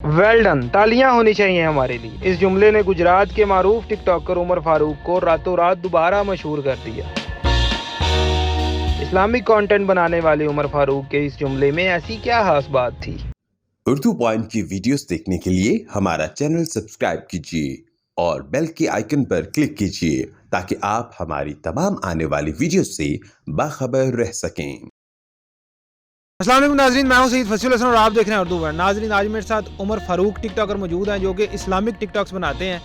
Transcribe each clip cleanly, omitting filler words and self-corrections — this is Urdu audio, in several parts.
ویل ڈن، تالیاں ہونی چاہیے ہمارے لیے۔ اس جملے نے گجرات کے معروف ٹک ٹاکر عمر فاروق کو راتوں رات دوبارہ مشہور کر دیا۔ اسلامک کانٹینٹ بنانے والے عمر فاروق کے اس جملے میں ایسی کیا خاص بات تھی؟ اردو پوائنٹ کی ویڈیوز دیکھنے کے لیے ہمارا چینل سبسکرائب کیجیے اور بیل کے آئیکن پر کلک کیجیے تاکہ آپ ہماری تمام آنے والی ویڈیوز سے باخبر رہ سکیں۔ السلام علیکم ناظرین، میں ہوں سید فصیح الحسن اور آپ دیکھ رہے ہیں اردو ورڈ۔ ناظرین، آج میرے ساتھ عمر فاروق ٹک ٹاکر موجود ہیں جو کہ اسلامک ٹک ٹاکس بناتے ہیں،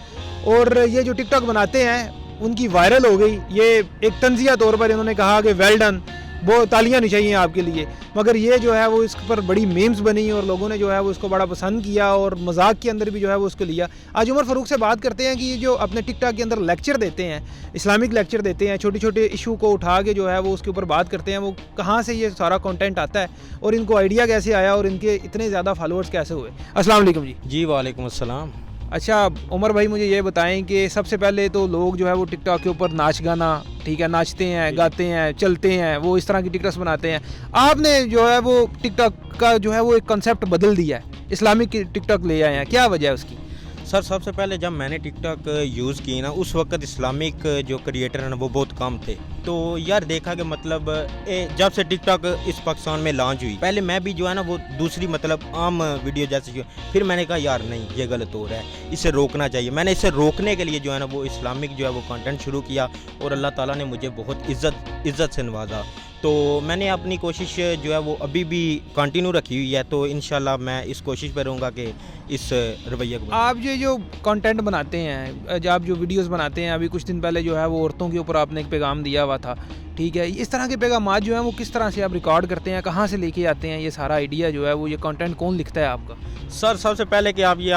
اور یہ جو ٹک ٹاک بناتے ہیں ان کی وائرل ہو گئی۔ یہ ایک تنزیہ طور پر انہوں نے کہا کہ ویل ڈن، وہ تالیاں نہیں چاہیے آپ کے لیے، مگر یہ جو ہے وہ اس پر بڑی میمز بنی اور لوگوں نے جو ہے وہ اس کو بڑا پسند کیا اور مذاق کے اندر بھی جو ہے وہ اس کو لیا۔ آج عمر فاروق سے بات کرتے ہیں کہ یہ جو اپنے ٹک ٹاک کے اندر لیکچر دیتے ہیں، اسلامک لیکچر دیتے ہیں، چھوٹے چھوٹے ایشو کو اٹھا کے جو ہے وہ اس کے اوپر بات کرتے ہیں، وہ کہاں سے یہ سارا کنٹینٹ آتا ہے اور ان کو آئیڈیا کیسے آیا اور ان کے اتنے زیادہ فالوورز کیسے ہوئے۔ السلام علیکم جی۔ جی وعلیکم السلام۔ اچھا عمر بھائی، مجھے یہ بتائیں کہ سب سے پہلے تو لوگ جو ہے وہ ٹک ٹاک کے اوپر ناچ گانا، ٹھیک ہے، ناچتے ہیں، گاتے ہیں، چلتے ہیں، وہ اس طرح کی ٹک ٹاکس بناتے ہیں۔ آپ نے جو ہے وہ ٹک ٹاک کا جو ہے وہ ایک کنسیپٹ بدل دیا ہے، اسلامک ٹک ٹاک لے آئے ہیں، کیا وجہ ہے اس کی؟ سر سب سے پہلے جب میں نے ٹک ٹاک یوز کی نا، اس وقت اسلامک جو کریٹر ہیں نا وہ بہت کم تھے، تو یار دیکھا کہ مطلب جب سے ٹک ٹاک اس پاکستان میں لانچ ہوئی، پہلے میں بھی جو ہے نا وہ دوسری مطلب عام ویڈیو جیسے پھر میں نے کہا یار نہیں، یہ غلط ہو رہا ہے، اسے روکنا چاہیے۔ میں نے اسے روکنے کے لیے جو ہے نا وہ اسلامک جو ہے وہ کنٹینٹ شروع کیا اور اللہ تعالیٰ نے مجھے بہت عزت سے نوازا۔ تو میں نے اپنی کوشش جو ہے وہ ابھی بھی کنٹینیو رکھی ہوئی ہے، تو انشاءاللہ میں اس کوشش پہ رہوں گا کہ اس رویے کو۔ آپ یہ جو کنٹینٹ بناتے ہیں، آپ جو ویڈیوز بناتے ہیں، ابھی کچھ دن پہلے جو ہے وہ عورتوں کے اوپر آپ نے ایک پیغام دیا ہوا تھا، ٹھیک ہے، اس طرح کے پیغامات جو ہیں وہ کس طرح سے آپ ریکارڈ کرتے ہیں، کہاں سے لے کے آتے ہیں؟ یہ سارا آئیڈیا جو ہے وہ یہ کنٹینٹ کون لکھتا ہے آپ کا؟ سر سب سے پہلے کہ آپ بھی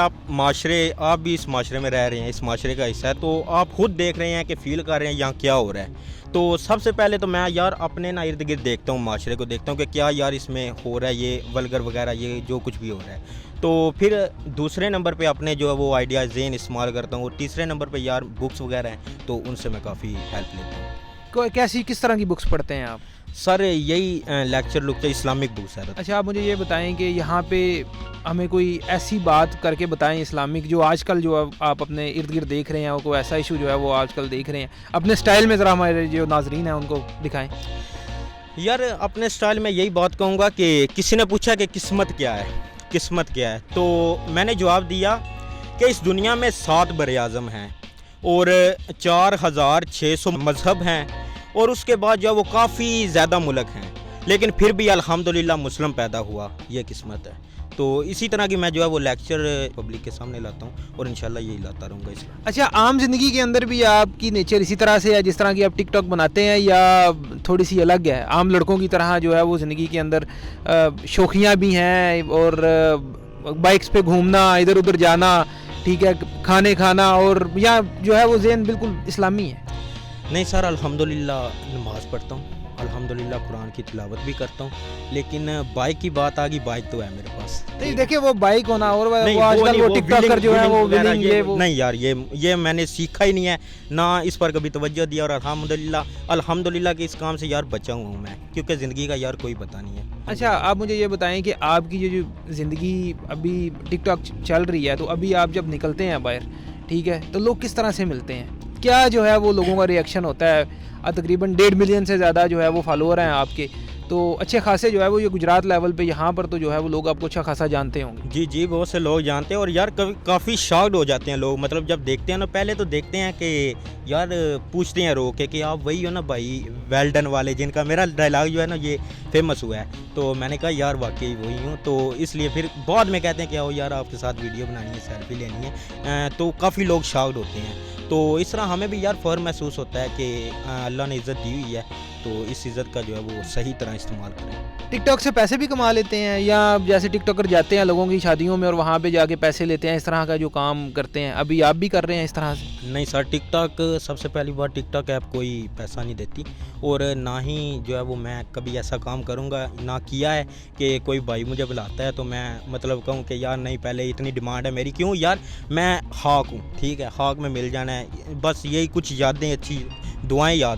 اس معاشرے میں رہ رہے ہیں، اس معاشرے کا حصہ ہے، تو آپ خود دیکھ رہے ہیں کہ فیل کر رہے ہیں یہاں کیا ہو رہا ہے۔ تو سب سے پہلے تو میں یار اپنے نا ارد گرد دیکھتا ہوں، معاشرے کو دیکھتا ہوں کہ کیا یار اس میں ہو رہا ہے، یہ ولگر وغیرہ یہ جو کچھ بھی ہو رہا ہے۔ تو پھر دوسرے نمبر پہ اپنے جو ہے وہ آئیڈیا ذہن استعمال کرتا ہوں، اور تیسرے نمبر پہ یار بکس وغیرہ ہیں تو ان سے میں کافی ہیلپ لیتا ہوں۔ کس طرح کی بکس پڑھتے ہیں آپ؟ سر یہی لیکچر لکھتے اسلامک بکس ہے۔ اچھا، آپ مجھے یہ بتائیں کہ یہاں پہ ہمیں کوئی ایسی بات کر کے بتائیں اسلامک، جو آج کل جو آپ اپنے ارد گرد دیکھ رہے ہیں، وہ کوئی ایسا ایشو جو ہے وہ آج کل دیکھ رہے ہیں، اپنے سٹائل میں ذرا ہمارے جو ناظرین ہیں ان کو دکھائیں۔ یار اپنے سٹائل میں یہی بات کہوں گا کہ کسی نے پوچھا کہ قسمت کیا ہے، تو میں نے جواب دیا کہ اس دنیا میں 7 براعظم ہیں اور 4600 مذہب ہیں، اور اس کے بعد جو ہے وہ کافی زیادہ ملک ہیں، لیکن پھر بھی الحمدللہ مسلم پیدا ہوا، یہ قسمت ہے۔ تو اسی طرح کی میں جو ہے وہ لیکچر پبلک کے سامنے لاتا ہوں اور انشاءاللہ یہی لاتا رہوں گا اسلام۔ اچھا، عام زندگی کے اندر بھی آپ کی نیچر اسی طرح سے ہے جس طرح کی آپ ٹک ٹاک بناتے ہیں، یا تھوڑی سی الگ ہے؟ عام لڑکوں کی طرح جو ہے وہ زندگی کے اندر شوخیاں بھی ہیں، اور بائکس پہ گھومنا، ادھر ادھر جانا، ٹھیک ہے، کھانے کھانا، اور یا جو ہے وہ ذہن بالکل اسلامی ہے؟ نہیں سر، الحمدللہ نماز پڑھتا ہوں، الحمدللہ قرآن کی تلاوت بھی کرتا ہوں، لیکن بائک کی بات آ گئی، بائک تو ہے میرے پاس۔ نہیں دیکھیں، وہ بائک ہونا اور وہ آج کل وہ ٹک ٹاکر جو ہے وہ ویلنگ، نہیں یار یہ میں نے سیکھا ہی نہیں ہے، نہ اس پر کبھی توجہ دیا، اور الحمدللہ کہ اس کام سے یار بچا ہوا ہوں میں، کیونکہ زندگی کا یار کوئی پتہ نہیں ہے۔ اچھا، آپ مجھے یہ بتائیں کہ آپ کی جو زندگی ابھی ٹک ٹاک چل رہی ہے، تو ابھی آپ جب نکلتے ہیں باہر، ٹھیک ہے، تو لوگ کس طرح سے ملتے ہیں؟ کیا جو ہے وہ لوگوں کا ریئیکشن ہوتا ہے؟ تقریباً 1.5 ملین سے زیادہ جو ہے وہ فالوور ہیں آپ کے، تو اچھے خاصے جو ہے وہ یہ گجرات لیول پہ یہاں پر تو جو ہے وہ لوگ آپ کو اچھا خاصا جانتے ہوں گے۔ جی بہت سے لوگ جانتے ہیں، اور یار کافی شاکڈ ہو جاتے ہیں لوگ، مطلب جب دیکھتے ہیں نا، پہلے تو دیکھتے ہیں کہ یار پوچھتے ہیں رو کے کہ آپ وہی ہو نا بھائی ویل ڈن والے، جن کا میرا ڈائلاگ جو ہے نا یہ فیمس ہوا ہے، تو میں نے کہا یار واقعی وہی ہوں، تو اس لیے پھر بعد میں کہتے ہیں کہ آؤ یار آپ کے ساتھ ویڈیو بنانی ہے، سیلفی لینی ہے، تو کافی لوگ شاکڈ ہوتے ہیں۔ تو اس طرح ہمیں بھی یار فخر محسوس ہوتا ہے کہ اللہ نے عزت دی ہوئی ہے، تو اس عزت کا جو ہے وہ صحیح طرح استعمال کریں۔ ٹک ٹاک سے پیسے بھی کما لیتے ہیں، یا جیسے ٹک ٹاکر جاتے ہیں لوگوں کی شادیوں میں اور وہاں پہ جا کے پیسے لیتے ہیں، اس طرح کا جو کام کرتے ہیں ابھی آپ بھی کر رہے ہیں اس طرح سے؟ نہیں سر، ٹک ٹاک سب سے پہلی بار ٹک ٹاک ایپ کوئی پیسہ نہیں دیتی، اور نہ ہی جو ہے وہ میں کبھی ایسا کام کروں گا، نہ کیا ہے کہ کوئی بھائی مجھے بلاتا ہے تو میں مطلب کہوں کہ یار نہیں، پہلے اتنی ڈیمانڈ ہے میری، کیوں یار میں خاک ہوں، ٹھیک ہے، خاک میں مل جانا ہے، بس یہی کچھ یادیں، اچھی دعائیں یاد